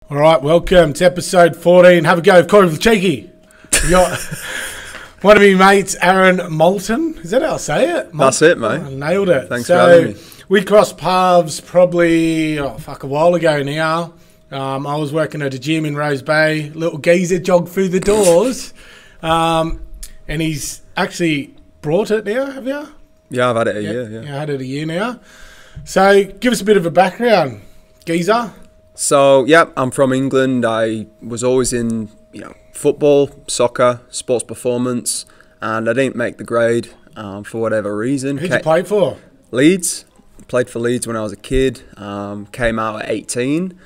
All right, welcome to episode 14. Have a go of Corey Vlaciky. You got one of my mates, Aaron Malton. Is that how I say it? That's it, mate. Oh, I nailed it. Thanks for having me. We crossed paths probably a while ago now. I was working at a gym in Rose Bay. Little geezer jogged through the doors. And he's actually brought it now, have you? Yeah, I've had it a year, yeah. I had it a year now. So give us a bit of a background, geezer. So, yeah, I'm from England. I was always in, football, soccer, sports performance, and I didn't make the grade for whatever reason. Who'd you play for? Leeds. Played for Leeds when I was a kid. Came out at 18,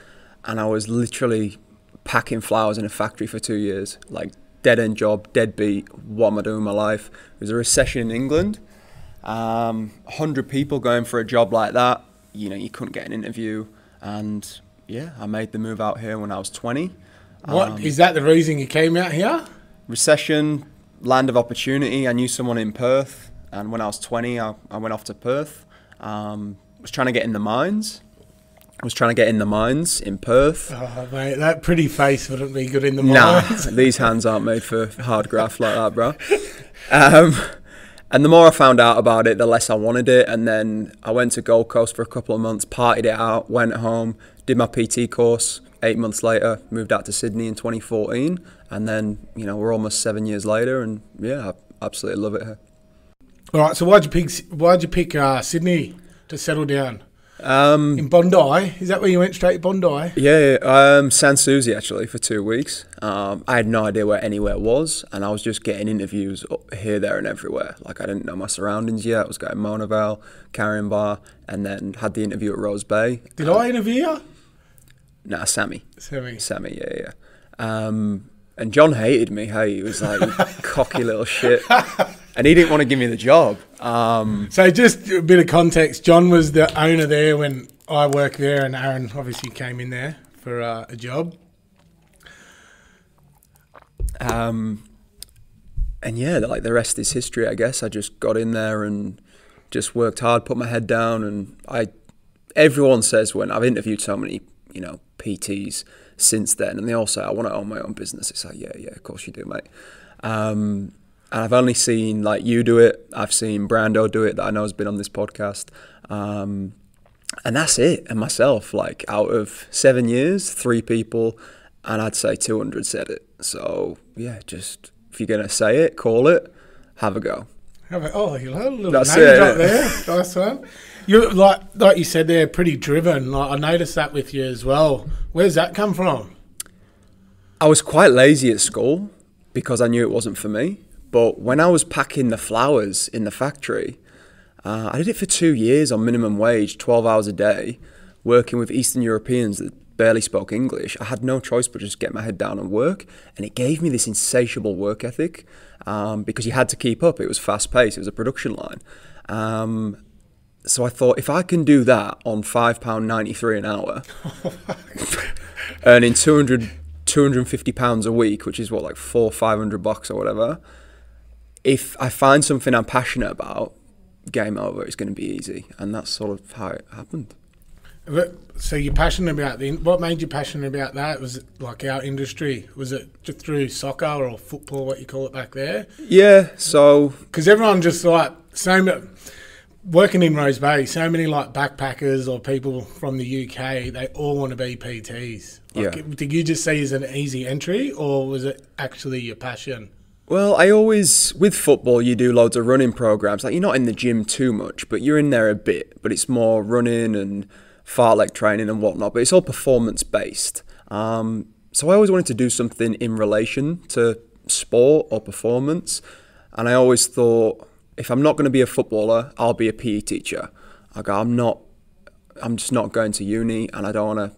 and I was literally packing flowers in a factory for 2 years. Like, dead-end job, deadbeat. What am I doing with my life? It was a recession in England. 100 people going for a job like that. You couldn't get an interview, and yeah, I made the move out here when I was 20. What is that the reason you came out here? Recession, land of opportunity. I knew someone in Perth, and when I was 20, I went off to Perth. Was trying to get in the mines. In Perth. Oh, mate, that pretty face wouldn't be good in the mines. Nah, these hands aren't made for hard graft like that, bro. And the more I found out about it, the less I wanted it. And then I went to Gold Coast for a couple of months, partied it out, went home, did my PT course. 8 months later, moved out to Sydney in 2014. And then, we're almost 7 years later. And yeah, I absolutely love it here. All right, so why'd you pick Sydney to settle down? In Bondi? Is that where you went straight to Bondi? Yeah, Sans Souci actually for 2 weeks. I had no idea where anywhere was, and I was just getting interviews here, there, and everywhere. Like I didn't know my surroundings yet. I was going Mona Vale, Carrion Bar, and then had the interview at Rose Bay. Did I interview you? Nah, Sammy, yeah. And John hated me. Hey, he was like, cocky little shit. And he didn't want to give me the job. So just a bit of context. John was the owner there when I worked there, and Aaron obviously came in there for a job. And yeah, like the rest is history, I guess. I just got in there and just worked hard, put my head down. And everyone says when I've interviewed so many, PTs since then, and they all say, I want to own my own business. It's like, yeah, of course you do, mate. And I've only seen like you do it. I've seen Brando do it that I know has been on this podcast. And that's it. And myself, like out of 7 years, 3 people, and I'd say 200 said it. So yeah, just if you're going to say it, call it, have a go. Oh, you had a little that's name it. drop there. Nice one. You're like you said there, pretty driven. Like I noticed that with you as well. Where's that come from? I was quite lazy at school because I knew it wasn't for me. But when I was packing the flowers in the factory, I did it for 2 years on minimum wage, 12 hours a day, working with Eastern Europeans that barely spoke English. I had no choice but just get my head down and work. And it gave me this insatiable work ethic because you had to keep up. It was fast paced. It was a production line. So I thought, if I can do that on £5.93 an hour, earning £250 a week, which is what, like $400-500 or whatever. If I find something I'm passionate about, game over, it's going to be easy. And that's sort of how it happened. So you're passionate about what made you passionate about that? Was it like our industry? Was it just through soccer or football, what you call it back there? Yeah, so... Because everyone just like, working in Rose Bay, so many like backpackers or people from the UK, they all want to be PTs. Like, yeah. Did you just see it as an easy entry, or was it actually your passion? Well, with football, you do loads of running programs. Like, you're not in the gym too much, but you're in there a bit. But it's more running and fartlek training and whatnot. But it's all performance-based. So I always wanted to do something in relation to sport or performance. And I always thought, if I'm not going to be a footballer, I'll be a PE teacher. I'm just not going to uni, and I don't want to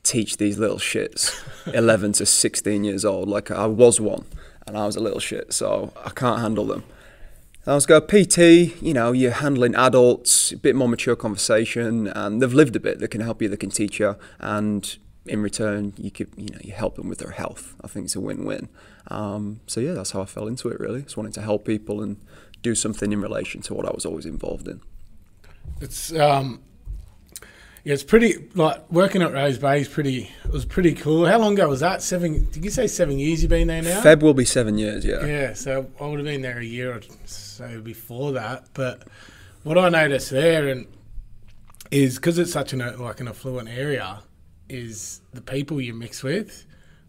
teach these little shits 11 to 16 years old. Like I was one, and I was a little shit, so I can't handle them. I was going PT, you're handling adults, a bit more mature conversation, and they've lived a bit. They can help you, they can teach you, and in return, you help them with their health. I think it's a win-win. So yeah, that's how I fell into it, really. Just wanting to help people and do something in relation to what I was always involved in. It's Yeah, it's pretty, like, working at Rose Bay it was pretty cool. How long ago was that? Did you say 7 years you've been there now? Feb will be 7 years, yeah. Yeah, so I would have been there a year or so before that. But what I noticed there is because it's such an affluent area, is the people you mix with.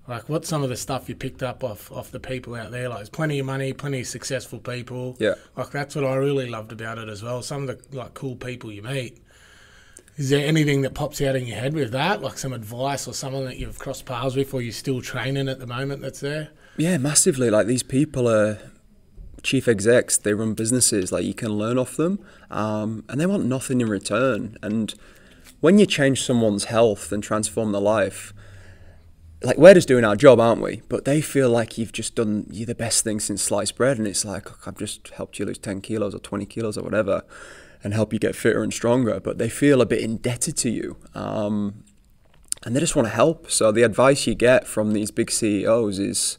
Like, what's some of the stuff you picked up off the people out there? Like, there's plenty of money, plenty of successful people. Yeah. Like, that's what I really loved about it as well. Some of the, like, cool people you meet. Is there anything that pops out in your head with that? Like some advice or someone that you've crossed paths with or you're still training at the moment that's there? Yeah, massively. Like, these people are chief execs, they run businesses, like, you can learn off them, and they want nothing in return. And when you change someone's health and transform their life, like, we're just doing our job, aren't we? But they feel like you're the best thing since sliced bread, and it's like, I've just helped you lose 10 kilos or 20 kilos or whatever, and help you get fitter and stronger, but they feel a bit indebted to you. And they just want to help. So the advice you get from these big CEOs is,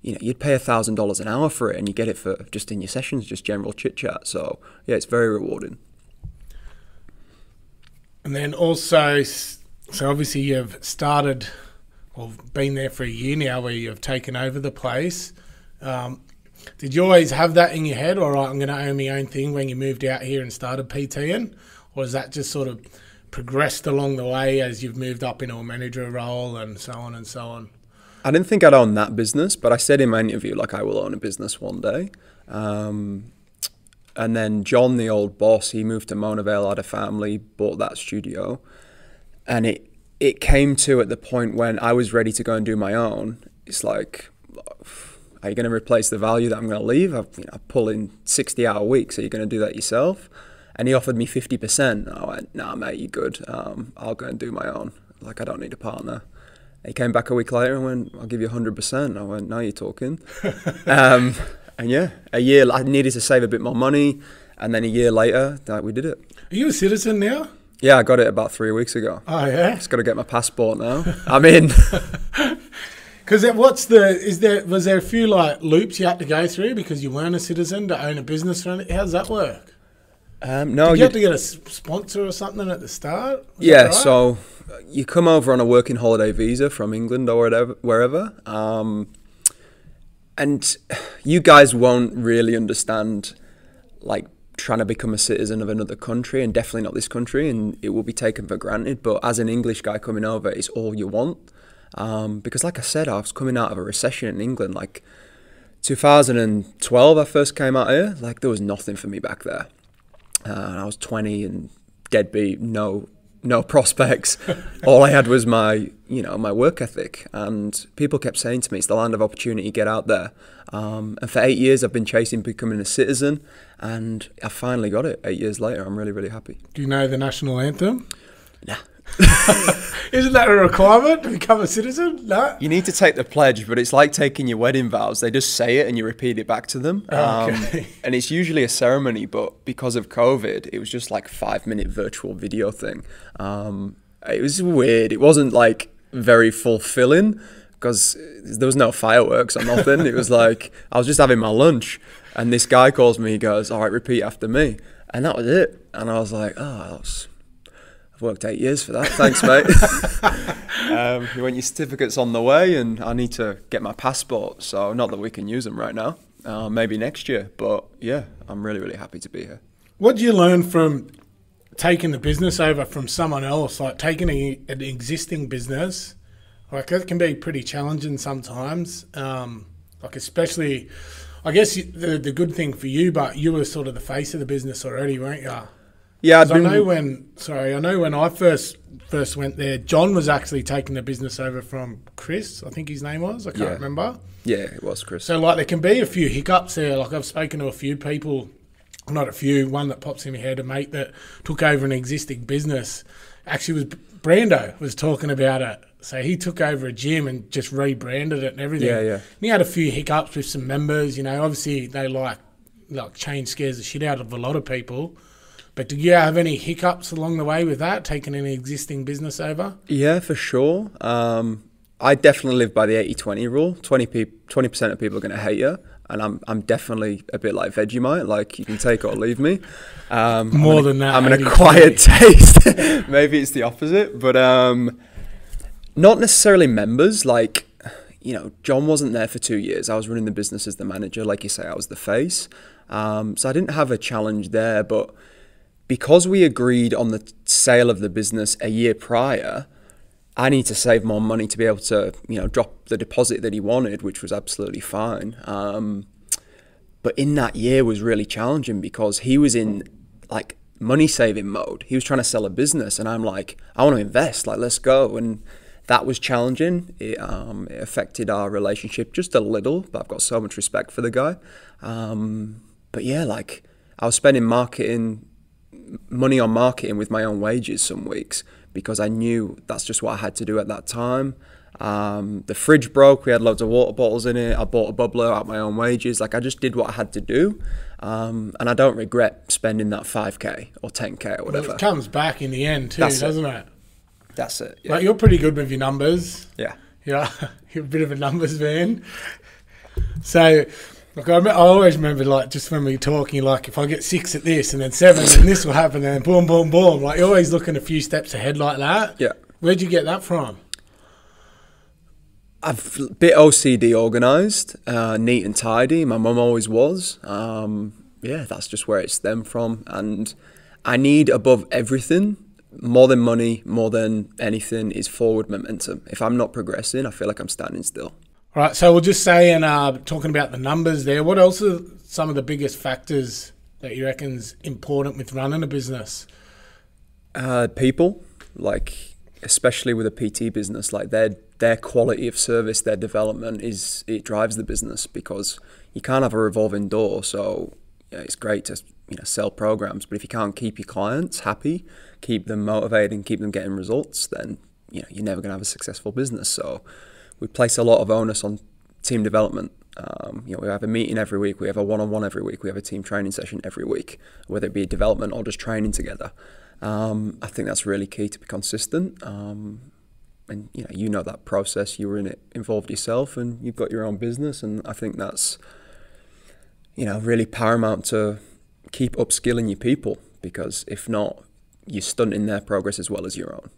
you'd pay $1,000 an hour for it and you get it for just in your sessions, just general chit chat. So yeah, it's very rewarding. And then also, so obviously you've started, or been there for a year now where you've taken over the place. Did you always have that in your head, all right, I'm going to own my own thing when you moved out here and started PTing? Or has that just sort of progressed along the way as you've moved up into a manager role and so on and so on? I didn't think I'd own that business, but I said in my interview, like, I will own a business one day. And then John, the old boss, he moved to Mona Vale, had a family, bought that studio. And it came to at the point when I was ready to go and do my own. It's like, are you going to replace the value that I'm going to leave? I pull in 60-hour weeks. Are you going to do that yourself? And he offered me 50%. I went, nah, mate, you're good. I'll go and do my own. Like, I don't need a partner. He came back a week later and went, I'll give you 100%. I went, now you're talking. And yeah, a year, I needed to save a bit more money. And then a year later, we did it. Are you a citizen now? Yeah, I got it about 3 weeks ago. Oh, yeah? Just got to get my passport now. I'm in. Because was there a few like loops you had to go through because you weren't a citizen to own a business? How does that work? No, Did you have to get a sponsor or something at the start? Yeah, right? So you come over on a working holiday visa from England or wherever, and you guys won't really understand, like, trying to become a citizen of another country, and definitely not this country, and it will be taken for granted. But as an English guy coming over, it's all you want. Because like I said, I was coming out of a recession in England. Like 2012, I first came out here. Like, there was nothing for me back there. I was 20 and deadbeat, no prospects. All I had was my work ethic. And people kept saying to me, it's the land of opportunity, get out there. And for 8 years, I've been chasing becoming a citizen, and I finally got it 8 years later. I'm really, really happy. Do you know the national anthem? Nah. Isn't that a requirement to become a citizen? No. You need to take the pledge, but it's like taking your wedding vows. They just say it and you repeat it back to them. Okay. And it's usually a ceremony, but because of COVID, it was just like 5-minute virtual video thing. It was weird. It wasn't like very fulfilling because there was no fireworks or nothing. It was like I was just having my lunch and this guy calls me, he goes, all right, repeat after me. And that was it. And I was like, I've worked 8 years for that. Thanks, mate. You went, your certificate's on the way, and I need to get my passport. So not that we can use them right now, maybe next year. But yeah, I'm really, really happy to be here. What did you learn from taking the business over from someone else? Like taking an existing business, like that can be pretty challenging sometimes. Like especially, I guess the good thing for you, but you were sort of the face of the business already, weren't you? Yeah, I know when I first went there, John was actually taking the business over from Chris, I think his name was. I can't remember. Yeah, it was Chris. So like there can be a few hiccups there. Like I've spoken to a few people, not a few, one that pops in my head, a mate that took over an existing business. Actually was Brando was talking about it. So he took over a gym and just rebranded it and everything. Yeah. And he had a few hiccups with some members, obviously they like change scares the shit out of a lot of people. But did you have any hiccups along the way with that, taking an existing business over? Yeah, for sure. I definitely live by the 80-20 rule. 20% of people are going to hate you. and I'm definitely a bit like Vegemite. Like, you can take or leave me. More than that, I'm an acquired taste. Maybe it's the opposite, but not necessarily members. Like, you know, John wasn't there for 2 years. I was running the business as the manager. Like you say, I was the face. So I didn't have a challenge there, but because we agreed on the sale of the business a year prior, I need to save more money to be able to, you know, drop the deposit that he wanted, which was absolutely fine. But in that year was really challenging because he was in like money saving mode. He was trying to sell a business, and I'm like, I want to invest, like, let's go. And that was challenging. It affected our relationship just a little, but I've got so much respect for the guy. But yeah, like, I was spending money on marketing with my own wages some weeks because I knew that's just what I had to do at that time. The fridge broke, we had loads of water bottles in it. I bought a bubbler out my own wages. Like, I just did what I had to do. And I don't regret spending that 5K or 10K or whatever. Well, it comes back in the end too, doesn't it? That's it. Yeah. Like, you're pretty good with your numbers. Yeah. Yeah, you're a bit of a numbers man. So, like, I always remember, like, just when we were talking, like, if I get 6 at this and then 7, then this will happen, and then boom, boom, boom. Like, you're always looking a few steps ahead like that. Yeah. Where'd you get that from? I've a bit OCD organised, neat and tidy. My mum always was. Yeah, that's just where it stemmed from. And I need, above everything, more than money, more than anything, is forward momentum. If I'm not progressing, I feel like I'm standing still. All right, so we'll just say, and talking about the numbers there, what else are some of the biggest factors that you reckon's important with running a business? People, like, especially with a PT business, like, their quality of service, their development, it drives the business, because you can't have a revolving door. So yeah, it's great to, you know, sell programs, but if you can't keep your clients happy, keep them motivated and keep them getting results, then, you know, you're never going to have a successful business. So we place a lot of onus on team development. You know, we have a meeting every week, we have a one-on-one every week, we have a team training session every week, whether it be development or just training together. I think that's really key to be consistent. And you know that process. You were in it, involved yourself, and you've got your own business. And I think that's, you know, really paramount to keep upskilling your people, because if not, you're stunting their progress as well as your own.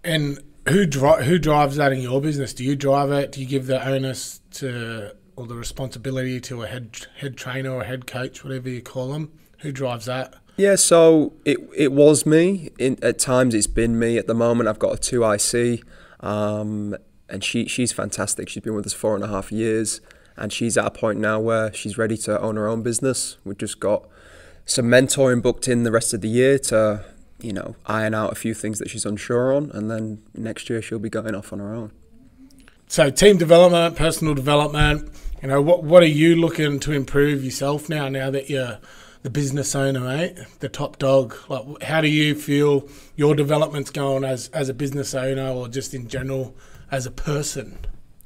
And who drives that in your business? Do you drive it? Do you give the onus to, or the responsibility to, a head trainer or head coach, whatever you call them? Who drives that? Yeah, so it was me. At times it's been me. At the moment I've got a 2IC, and she's fantastic. She's been with us 4.5 years, and she's at a point now where she's ready to own her own business. We've just got some mentoring booked in the rest of the year to, you know, iron out a few things that she's unsure on, and then next year she'll be going off on her own. So team development, personal development, you know, what are you looking to improve yourself now that you're the business owner, mate, the top dog? Like, how do you feel your development's going as a business owner, or just in general as a person?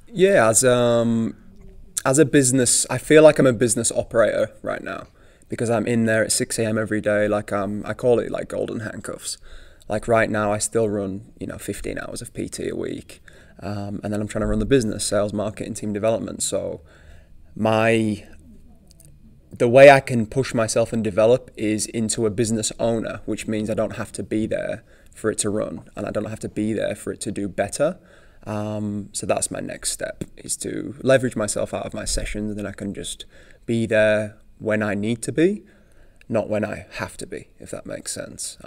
Yeah, as a business, I feel like I'm a business operator right now, because I'm in there at 6 a.m. every day. Like, I call it like golden handcuffs. Like, right now I still run, you know, 15 hours of PT a week, and then I'm trying to run the business, sales, marketing, team development. So the way I can push myself and develop is into a business owner, which means I don't have to be there for it to run, and I don't have to be there for it to do better. So that's my next step, is to leverage myself out of my sessions, and then I can just be there when I need to be, not when I have to be, if that makes sense.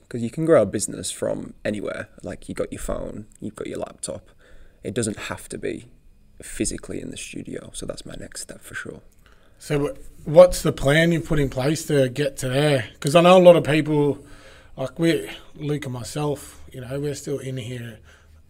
Because you can grow a business from anywhere. Like, you got your phone, you've got your laptop. It doesn't have to be physically in the studio. So that's my next step for sure. So what's the plan you've put in place to get to there? Because I know a lot of people, like Luke and myself, you know, we're still in here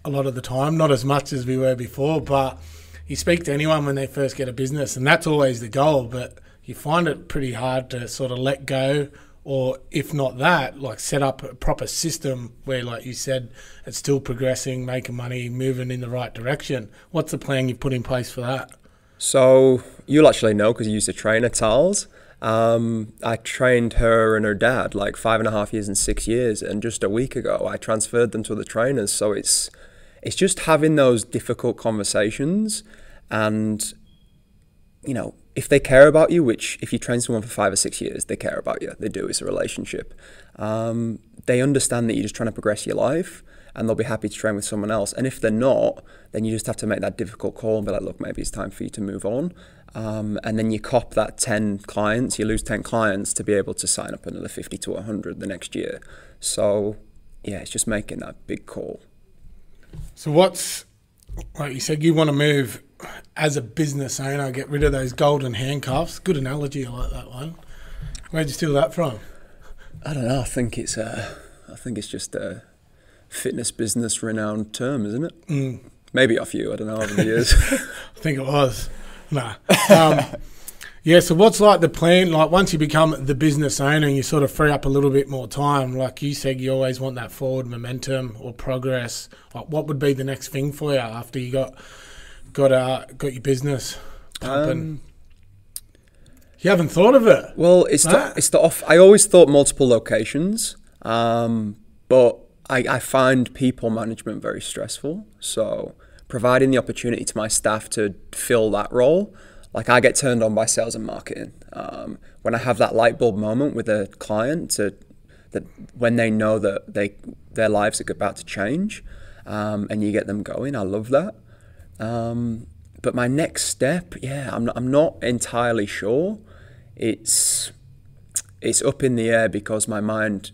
a lot of the time, not as much as we were before, but you speak to anyone when they first get a business, and that's always the goal, but you find it pretty hard to sort of let go, or if not that, like, set up a proper system where, like you said, it's still progressing, making money, moving in the right direction. What's the plan you've put in place for that? So you'll actually know, because you used to train her, Tals. I trained her and her dad like 5.5 years and 6 years, and just a week ago I transferred them to the trainers. So it's just having those difficult conversations and you know, if they care about you, which if you train someone for 5 or 6 years, they care about you. They do. It's a relationship. They understand that you're just trying to progress your life, and they'll be happy to train with someone else. And if they're not, then you just have to make that difficult call and be like, look, maybe it's time for you to move on. And then you cop that 10 clients, you lose 10 clients to be able to sign up another 50 to 100 the next year. So yeah, it's just making that big call. So what's, like you said, you want to move as a business owner, get rid of those golden handcuffs. Good analogy, I like that one. Where'd you steal that from? I don't know. I think it's just a fitness business renowned term, isn't it? Mm. Maybe off you. I don't know over the years. I think it was. Nah. Yeah, so what's like the plan? Like once you become the business owner and you sort of free up a little bit more time, like you said, you always want that forward momentum or progress. Like what would be the next thing for you after you got your business pumping? You haven't thought of it? Well, it's the off. I always thought multiple locations, but I find people management very stressful. So providing the opportunity to my staff to fill that role, like I get turned on by sales and marketing. When I have that light bulb moment with a client, that when they know that their lives are about to change, and you get them going, I love that. But my next step, I'm not entirely sure. It's up in the air because my mind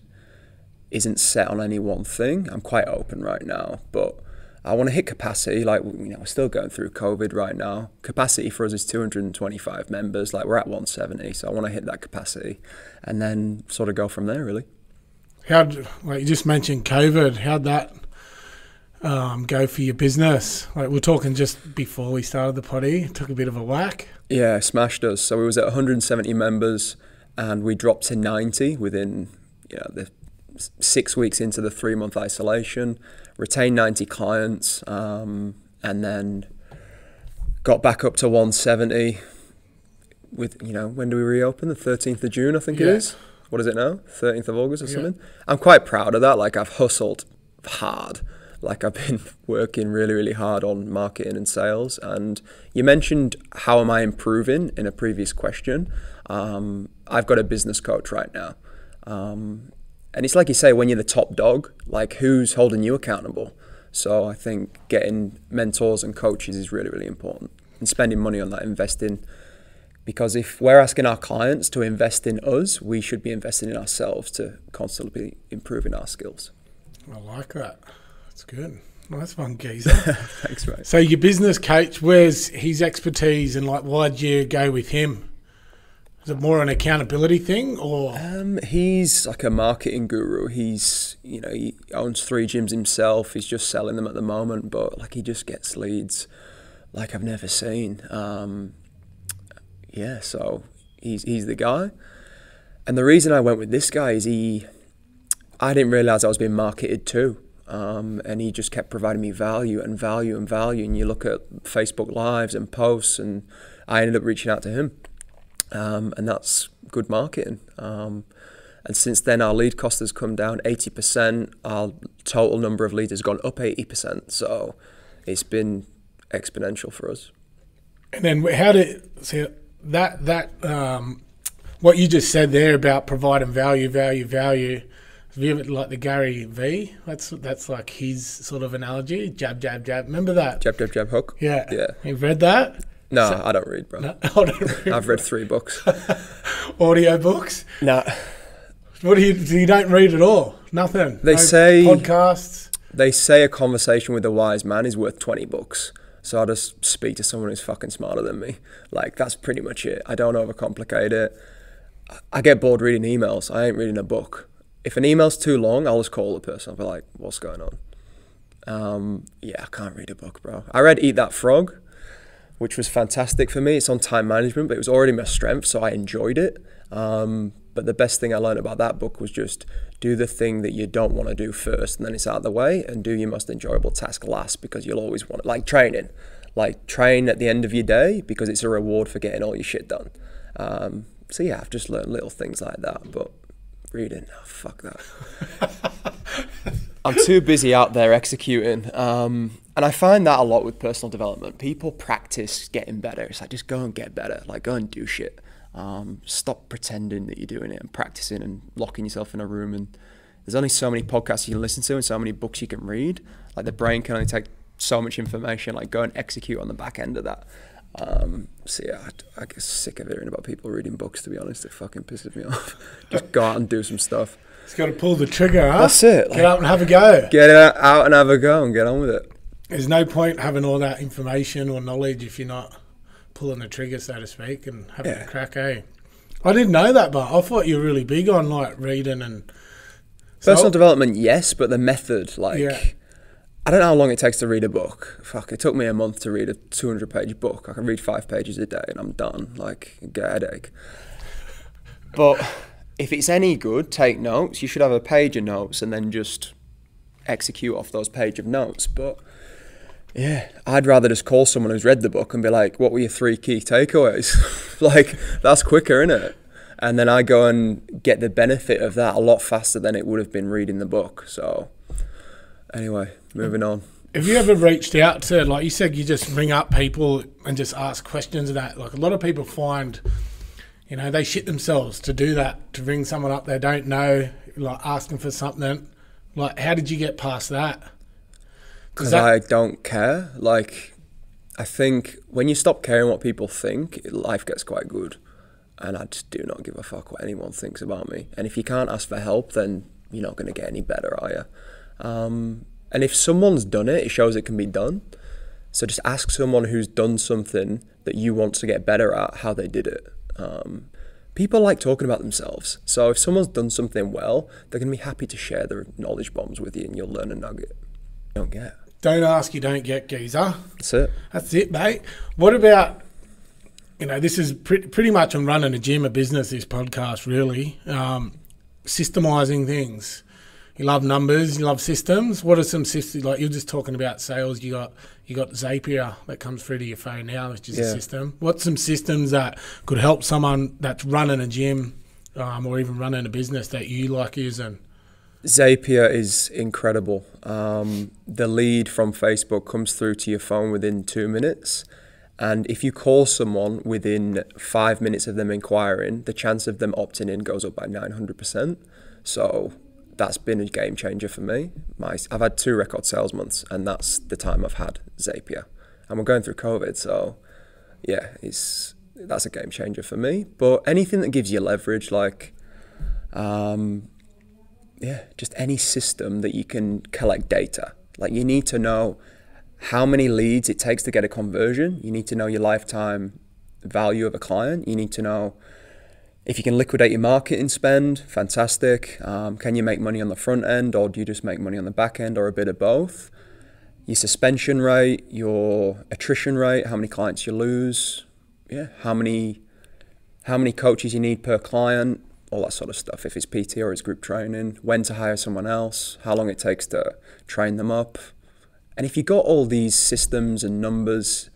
isn't set on any one thing. I'm quite open right now, but I want to hit capacity. Like, you know, we're still going through COVID right now. Capacity for us is 225 members. Like, we're at 170, so I want to hit that capacity and then sort of go from there, really. Like you just mentioned COVID, how'd that go for your business? Like we're talking just before we started the potty, it took a bit of a whack. Yeah, smashed us. So we was at 170 members and we dropped to 90 within, you know, the 6 weeks into the 3-month isolation, retained 90 clients, and then got back up to 170 with, you know, when do we reopen? The 13th of June, I think it is. What is it now? 13th of August or something? I'm quite proud of that. Like I've hustled hard. Like I've been working really, really hard on marketing and sales. And you mentioned how am I improving in a previous question. I've got a business coach right now. And it's like you say, when you're the top dog, like who's holding you accountable? So I think getting mentors and coaches is really, really important. And spending money on that, investing. Because if we're asking our clients to invest in us, we should be investing in ourselves to constantly be improving our skills. I like that. That's good. Nice one, Geezer. Thanks, mate. So your business coach, where's his expertise and like why'd you go with him? Is it more an accountability thing or? He's like a marketing guru. He's, you know, he owns 3 gyms himself. He's just selling them at the moment, but like he just gets leads like I've never seen. Yeah, so he's the guy. And the reason I went with this guy is I didn't realise I was being marketed to. And he just kept providing me value and value and value. And you look at Facebook Lives and posts, and I ended up reaching out to him. And that's good marketing. And since then, our lead cost has come down 80%. Our total number of leads has gone up 80%. So it's been exponential for us. And then how did what you just said there about providing value. Have you ever, like the Gary V? That's like his sort of analogy. Jab, jab, jab. Remember that? Jab, jab, jab, hook. Yeah. Yeah. You've read that? No, I don't read, bro. No, I don't read. I've read 3 books. Audio books? No. You don't read at all? Nothing? They say podcasts? They say a conversation with a wise man is worth 20 books. So I just speak to someone who's fucking smarter than me. Like, that's pretty much it. I don't overcomplicate it. I get bored reading emails. I ain't reading a book. If an email's too long, I'll just call the person. I'll be like, what's going on? Yeah, I can't read a book, bro. I read Eat That Frog, which was fantastic for me. It's on time management, but it was already my strength, so I enjoyed it. But the best thing I learned about that book was just do the thing that you don't want to do first, and then it's out of the way, and do your most enjoyable task last, because you'll always want it. Like training. Like train at the end of your day, because it's a reward for getting all your shit done. So yeah, I've just learned little things like that, but reading, oh, fuck that. I'm too busy out there executing. And I find that a lot with personal development. People practice getting better. It's like, just go and get better. Like, go and do shit. Stop pretending that you're doing it and practicing and locking yourself in a room. And there's only so many podcasts you can listen to and so many books you can read. Like, the brain can only take so much information. Like, go and execute on the back end of that. So yeah, I get sick of hearing about people reading books, to be honest. It fucking pisses me off. Just go out and do some stuff. It's got to pull the trigger, huh? That's it. Get out and have a go. Get out and have a go and get on with it. There's no point having all that information or knowledge if you're not pulling the trigger, so to speak, and having a crack, eh? I didn't know that, but I thought you were really big on, like, reading and... Personal development, yes, but the method, like... Yeah. I don't know how long it takes to read a book. Fuck, it took me a month to read a 200-page book. I can read 5 pages a day and I'm done. Like, I get a headache. But if it's any good, take notes. You should have a page of notes and then just execute off those page of notes. But yeah, I'd rather just call someone who's read the book and be like, what were your 3 key takeaways? Like, that's quicker, innit? And then I go and get the benefit of that a lot faster than it would have been reading the book. So anyway, moving on. Have you ever reached out to, like you said, you just ring up people and just ask questions and that? Like, a lot of people find, you know, they shit themselves to do that, to ring someone up they don't know, like asking for something. Like, how did you get past that? Because I don't care. Like, I think when you stop caring what people think, life gets quite good. And I just do not give a fuck what anyone thinks about me. And if you can't ask for help, then you're not going to get any better, are you? And if someone's done it, it shows it can be done. So just ask someone who's done something that you want to get better at how they did it. People like talking about themselves. So if someone's done something well, they're going to be happy to share their knowledge bombs with you and you'll learn a nugget. You don't get. Don't ask, you don't get, geezer. That's it. That's it, mate. What about, you know, this is pretty much on running a gym, a business, this podcast, really. Systemising things. You love numbers, you love systems. What are some systems? Like, you're just talking about sales. You got Zapier that comes through to your phone now, which is a system. What's some systems that could help someone that's running a gym or even running a business that you like using? Zapier is incredible. The lead from Facebook comes through to your phone within 2 minutes. And if you call someone within 5 minutes of them inquiring, the chance of them opting in goes up by 900%. So that's been a game changer for me. I've had 2 record sales months, and that's the time I've had Zapier. And we're going through COVID, so yeah, that's a game changer for me. But anything that gives you leverage, like, just any system that you can collect data. Like, you need to know how many leads it takes to get a conversion. You need to know your lifetime value of a client. You need to know if you can liquidate your marketing spend, fantastic. Can you make money on the front end, or do you just make money on the back end, or a bit of both? Your suspension rate, your attrition rate, how many clients you lose, how many coaches you need per client, all that sort of stuff. If it's PT or it's group training, when to hire someone else, how long it takes to train them up. And if you've got all these systems and numbers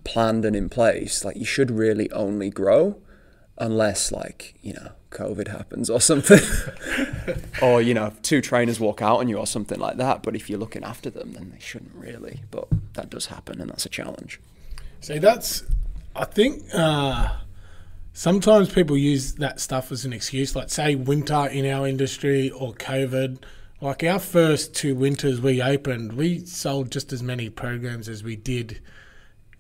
planned and in place, like, you should really only grow. Unless, like, you know, COVID happens or something. Or, you know, 2 trainers walk out on you or something like that. But if you're looking after them, then they shouldn't really. But that does happen, and that's a challenge. See, I think sometimes people use that stuff as an excuse. Like, say, winter in our industry or COVID. Like, our first 2 winters we opened, we sold just as many programs as we did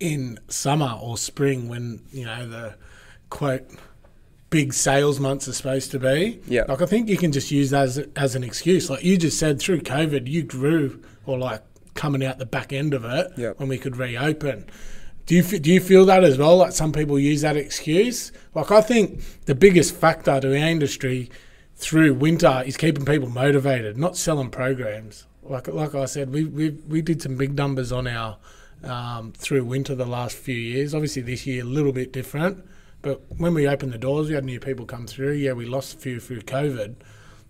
in summer or spring when, you know, the quote big sales months are supposed to be. Yeah. Like, I think you can just use that as an excuse. Like you just said, through COVID, you grew, or like coming out the back end of it when we could reopen. Do you feel that as well? Like, some people use that excuse. Like, I think the biggest factor to our industry through winter is keeping people motivated, not selling programs. Like I said, we did some big numbers on our through winter the last few years. Obviously this year a little bit different. But when we opened the doors, we had new people come through. Yeah, we lost a few through COVID.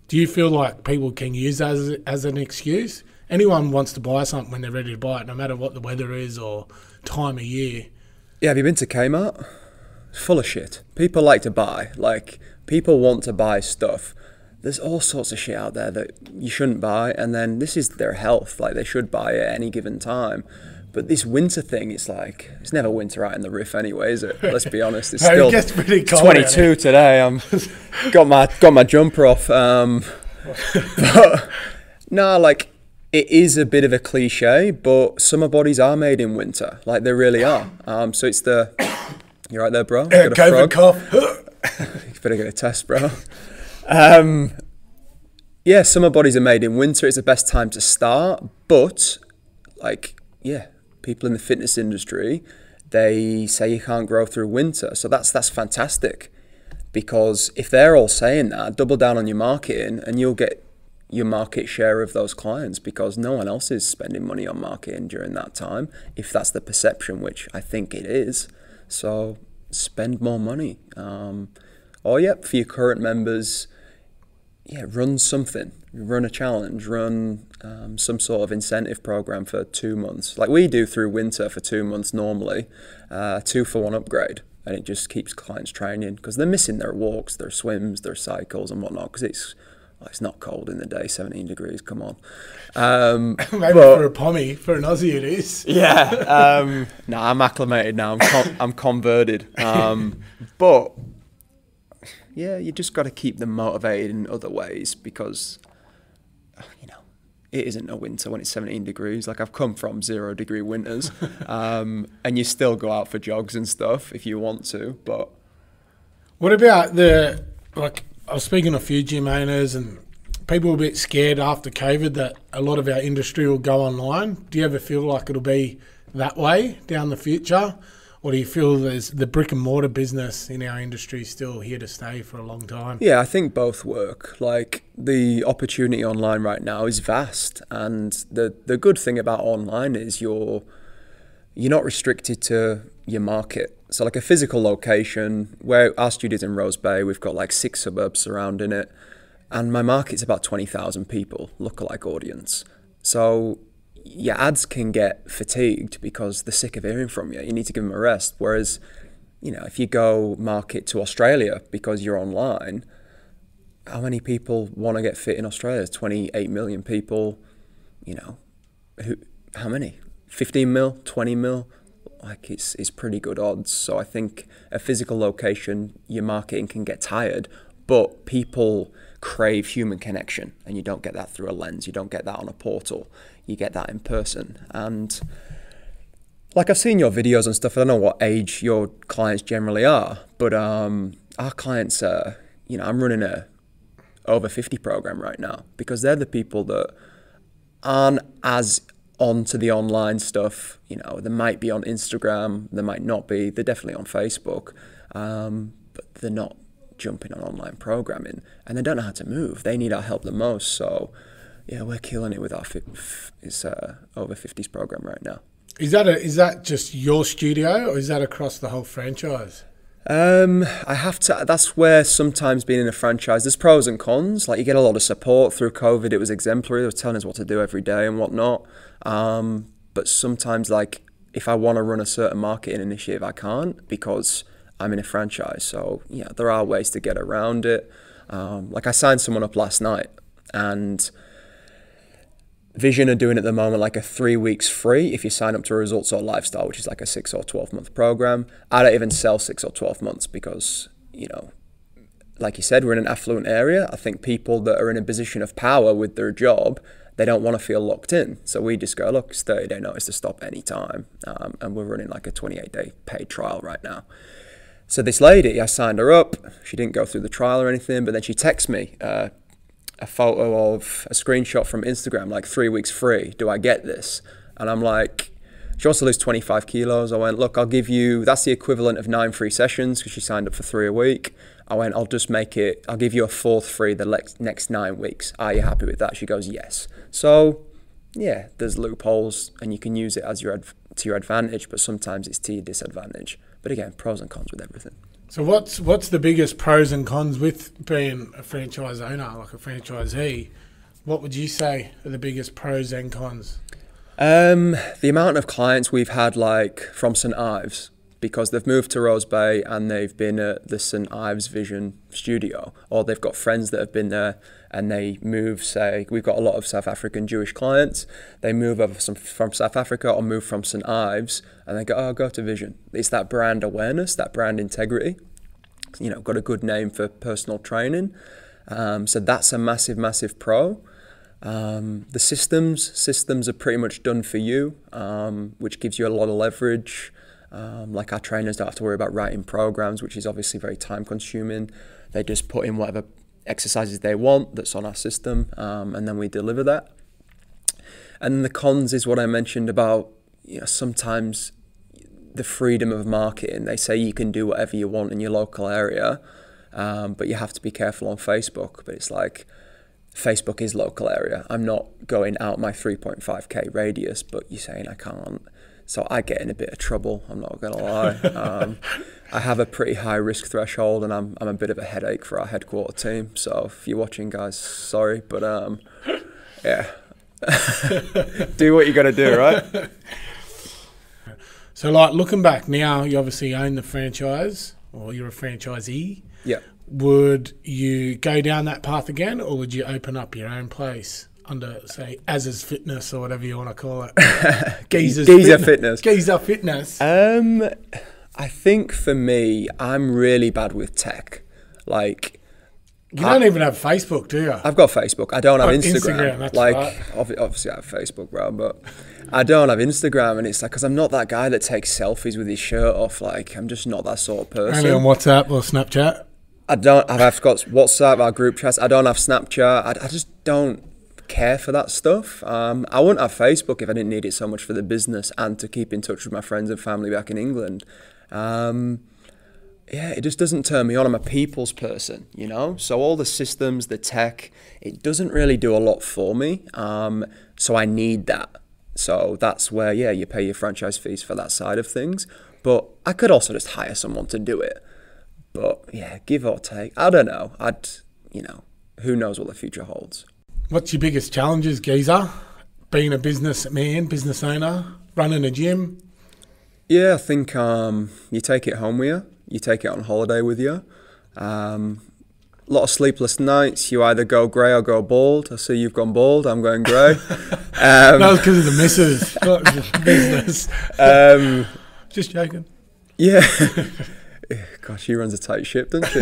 Do you feel like people can use that as an excuse? Anyone wants to buy something when they're ready to buy it, no matter what the weather is or time of year. Yeah, have you been to Kmart? It's full of shit. People like to buy. Like, people want to buy stuff there's all sorts of shit out there that you shouldn't buy, and then this is their health, like they should buy it at any given time. But this winter thing, it's like, it's never winter out in the Riff anyway, is it? Let's be honest. It's still it gets pretty cold 22 today. I'm got my jumper off. But no, like, it is a bit of a cliche, but summer bodies are made in winter. Like, they really are. So it's the... You right there, bro? COVID cough. You better get a test, bro. Yeah, summer bodies are made in winter. It's the best time to start. But, like, yeah, people in the fitness industry, they say you can't grow through winter. So that's fantastic. Because if they're all saying that, double down on your marketing and you'll get your market share of those clients, because no one else is spending money on marketing during that time, if that's the perception, which I think it is. So spend more money. Or yeah, for your current members, yeah, run something, run a challenge, run some sort of incentive program for 2 months. Like we do through winter for 2 months normally, 2-for-1 upgrade. And it just keeps clients training because they're missing their walks, their swims, their cycles and whatnot, because it's not cold in the day, 17 degrees, come on. Maybe for a pommy, for an Aussie it is. Yeah. No, I'm acclimated now. I'm converted. But, yeah, you just got to keep them motivated in other ways because, you know, it isn't a winter when it's 17 degrees. Like, I've come from 0-degree winters. And you still go out for jogs and stuff if you want to, but... What about I was speaking to a few gym owners and people were a bit scared after COVID that a lot of our industry will go online. Do you ever feel like it'll be that way down the future? Or do you feel there's the brick and mortar business in our industry still here to stay for a long time? Yeah, I think both work. Like the opportunity online right now is vast. And the good thing about online is you're not restricted to your market. So like a physical location, where our studio's in Rose Bay, we've got like 6 suburbs surrounding it. And my market's about 20,000 people, lookalike audience. So your ads can get fatigued because they're sick of hearing from you. You need to give them a rest. Whereas, you know, if you go market to Australia because you're online, how many people want to get fit in Australia? There's 28 million people, you know, how many? 15 mil, 20 mil? Like it's pretty good odds. So I think a physical location, your marketing can get tired, but people crave human connection and you don't get that through a lens. You don't get that on a portal. You get that in person. And like I've seen your videos and stuff. I don't know what age your clients generally are, but our clients are, you know, I'm running a over 50 program right now because they're the people that aren't as onto the online stuff. You know, they might be on Instagram, they might not be, they're definitely on Facebook, but they're not jumping on online programming and they don't know how to move. They need our help the most. So yeah, we're killing it with our over 50s program right now. Is that just your studio or is that across the whole franchise? I have to, that's where sometimes being in a franchise, there's pros and cons. Like you get a lot of support through COVID. It was exemplary. They were telling us what to do every day and whatnot. But sometimes like if I want to run a certain marketing initiative, I can't because I'm in a franchise. So yeah, there are ways to get around it. Like I signed someone up last night and Vision are doing at the moment like a 3 weeks free if you sign up to Results or Lifestyle, which is like a 6 or 12 month program. I don't even sell 6 or 12 months because, you know, like you said, we're in an affluent area. I think people that are in a position of power with their job, they don't want to feel locked in. So we just go, look, it's 30-day notice to stop any time. And we're running like a 28-day paid trial right now. So this lady, I signed her up. She didn't go through the trial or anything, but then she texts me a photo of a screenshot from Instagram, like 3 weeks free. Do I get this? And I'm like, she wants to lose 25 kilos. I went, look, I'll give you, that's the equivalent of 9 free sessions because she signed up for 3 a week. I went, I'll just make it, I'll give you a 4th free the next 9 weeks. Are you happy with that? She goes, yes. So yeah, there's loopholes and you can use it as to your advantage, but sometimes it's to your disadvantage. But again, pros and cons with everything. So what's the biggest pros and cons with being a franchise owner, like a franchisee? What would you say are the biggest pros and cons? The amount of clients we've had like from St Ives because they've moved to Rose Bay and they've been at the St Ives Vision studio, or they've got friends that have been there and they move, say, we've got a lot of South African Jewish clients, they move over from South Africa or move from St Ives and they go, oh, go to Vision. It's that brand awareness, that brand integrity, you know, got a good name for personal training. So that's a massive, massive pro. The systems are pretty much done for you, which gives you a lot of leverage. Like our trainers don't have to worry about writing programs, which is obviously very time consuming. They just put in whatever exercises they want that's on our system, and then we deliver that. And the cons is what I mentioned about, you know, sometimes the freedom of marketing. They say you can do whatever you want in your local area, but you have to be careful on Facebook. But it's like, Facebook is local area. I'm not going out my 3.5k radius, but you're saying I can't. So I get in a bit of trouble, I'm not going to lie. I have a pretty high risk threshold, and I'm a bit of a headache for our headquarter team. So if you're watching, guys, sorry, but yeah. Do what you got to do, right? So like looking back now, you obviously own the franchise, or you're a franchisee. Yeah. Would you go down that path again, or would you open up your own place under, say, Az's Fitness or whatever you want to call it? Geezer Fitness. Geezer Fitness. I think for me, I'm really bad with tech. Like, you don't even have Facebook, do you? I've got Facebook. I don't have Instagram. That's like, right. Obviously I have Facebook, bro, but I don't have Instagram, and it's like, because I'm not that guy that takes selfies with his shirt off. Like, I'm just not that sort of person. Only on WhatsApp or Snapchat? I've got WhatsApp, our group chats. I don't have Snapchat. I just don't care for that stuff. I wouldn't have Facebook if I didn't need it so much for the business and to keep in touch with my friends and family back in England. Yeah, it just doesn't turn me on. I'm a people's person, you know? So all the systems, the tech, it doesn't really do a lot for me. So I need that. So that's where, yeah, you pay your franchise fees for that side of things. But I could also just hire someone to do it. But yeah, give or take, I don't know. Who knows what the future holds. What's your biggest challenges, Geezer? Being a businessman, business owner, running a gym? Yeah, I think you take it home with you. You take it on holiday with you. A lot of sleepless nights. You either go grey or go bald. I see you've gone bald. I'm going grey. That was because of the missus, not just business. Just joking. Yeah. Gosh, she runs a tight ship, doesn't she?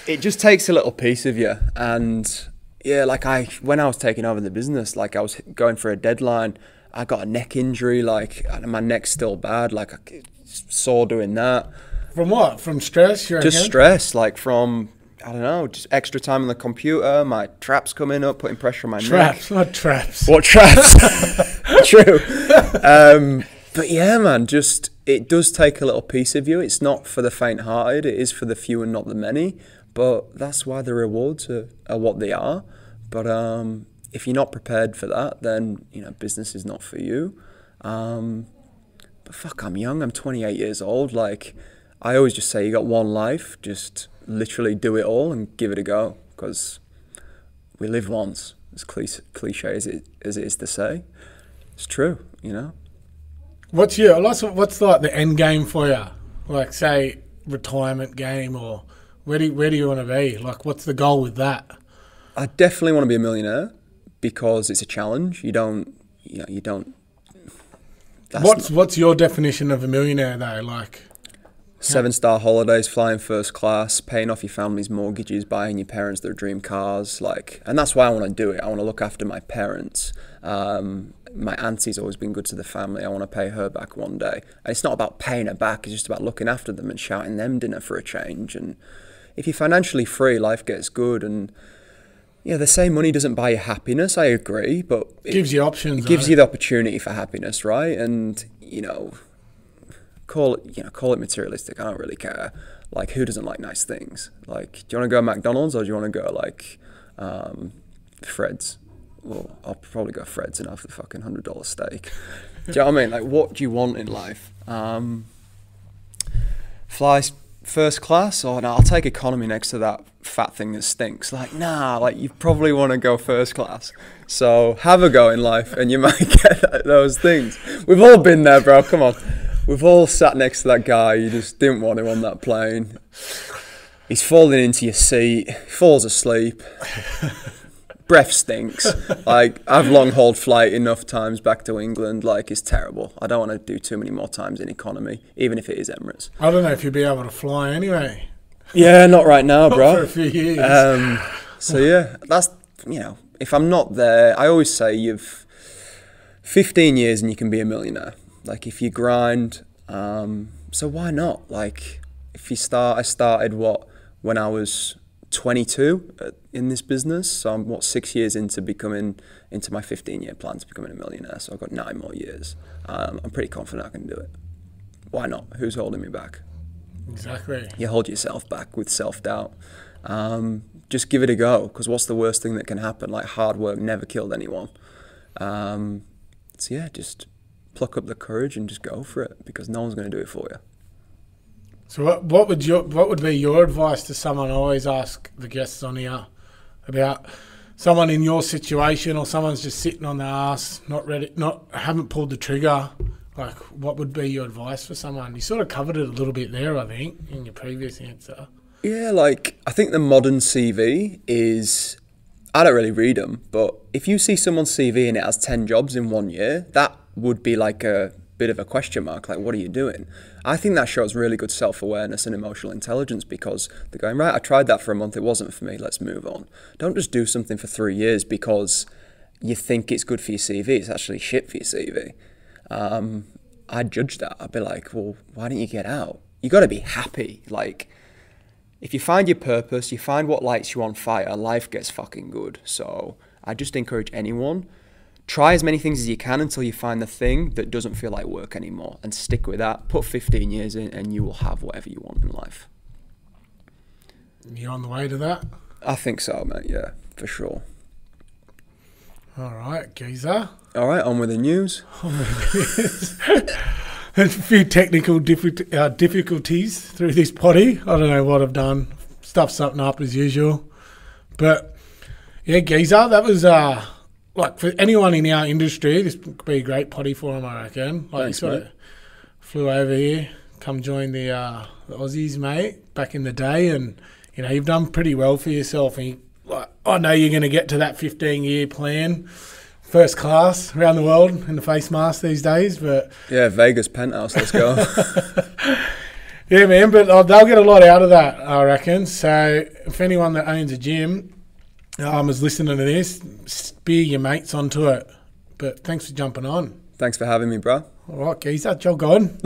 It just takes a little piece of you. And yeah, like when I was taking over the business, like I was going for a deadline, I got a neck injury, like my neck's still bad, like I sore doing that. From what? From stress? Just stress, like from, I don't know, just extra time on the computer, my traps coming up, putting pressure on my neck. Traps, not traps. What traps? True. But yeah, man, just, it does take a little piece of you. It's not for the faint-hearted. It is for the few and not the many. But that's why the rewards are what they are. But if you're not prepared for that, then, you know, business is not for you. But fuck, I'm young. I'm 28 years old. Like, I always just say you got one life. Just literally do it all and give it a go. Because we live once. As cliche as it is to say. It's true, you know. What's like the end game for you? Like, say, retirement game, or where do you want to be? Like, what's the goal with that? I definitely want to be a millionaire because it's a challenge. You don't. What's your definition of a millionaire though? Like 7-star holidays, flying first class, paying off your family's mortgages, buying your parents their dream cars, like, and that's why I want to do it. I want to look after my parents. My auntie's always been good to the family. I want to pay her back one day. And it's not about paying her back. It's just about looking after them and shouting them dinner for a change. And if you're financially free, life gets good. And yeah, they say money doesn't buy you happiness. I agree, but it gives you options. It gives you the opportunity for happiness, right? And call it materialistic. I don't really care. Like, who doesn't like nice things? Like, do you want to go McDonald's or do you want to go like Fred's? Well, I'll probably go Fred's and have the fucking $100 steak. Do you know what I mean? Like, what do you want in life? Fly first class, or no, I'll take economy next to that fat thing that stinks. Like, nah, like, you probably want to go first class. So have a go in life and you might get those things. We've all been there, bro. Come on. We've all sat next to that guy. You just didn't want him on that plane. He's falling into your seat, falls asleep. Breath stinks. Like, I've long-hauled flight enough times back to England. Like, it's terrible. I don't want to do too many more times in economy, even if it is Emirates. I don't know if you'll be able to fly anyway. Yeah, not right now, bro. Not for a few years. So yeah, that's, you know, if I'm not there, I always say you've 15 years and you can be a millionaire. Like, if you grind, so why not? Like, if you start, I started when I was 22 in this business. So I'm 6 years into my 15-year plan to becoming a millionaire. So I've got 9 more years. I'm pretty confident I can do it. Why not? Who's holding me back? Exactly. You hold yourself back with self-doubt. Just give it a go, because what's the worst thing that can happen? Like, hard work never killed anyone. So yeah, just pluck up the courage and just go for it, because no one's going to do it for you. So what would be your advice to someone? I always ask the guests on here about someone in your situation, or someone's just sitting on their ass, haven't pulled the trigger. Like, what would be your advice for someone? You sort of covered it a little bit there, I think, in your previous answer. Yeah, like, I think the modern CV is, I don't really read them, but if you see someone's CV and it has 10 jobs in 1 year, that would be like a bit of a question mark. Like, what are you doing? I think that shows really good self-awareness and emotional intelligence, because they're going, right, I tried that for a month, it wasn't for me, let's move on. Don't just do something for 3 years because you think it's good for your CV. It's actually shit for your CV. I'd judge that. I'd be like, well, why don't you get out? You got to be happy. Like, if you find your purpose, you find what lights you on fire, life gets fucking good. So I just encourage anyone, try as many things as you can until you find the thing that doesn't feel like work anymore, and stick with that. Put 15 years in and you will have whatever you want in life. You on the way to that? I think so, mate. Yeah, for sure. All right, geezer. All right, on with the news. There's a few technical difficulties through this potty. I don't know what I've done. Stuffed something up as usual. But, yeah, geezer, that was, like, for anyone in our industry, this could be a great potty for them, I reckon. Like, thanks, you sort of flew over here, come join the Aussies, mate, back in the day. And, you know, you've done pretty well for yourself. And I know you're going to get to that 15-year plan, first class around the world in the face mask these days. But yeah, Vegas penthouse, let's go. Yeah, man, but they'll get a lot out of that, I reckon. So if anyone that owns a gym is listening to this, spear your mates onto it. But thanks for jumping on. Thanks for having me, bro. All right, geezer, jog on.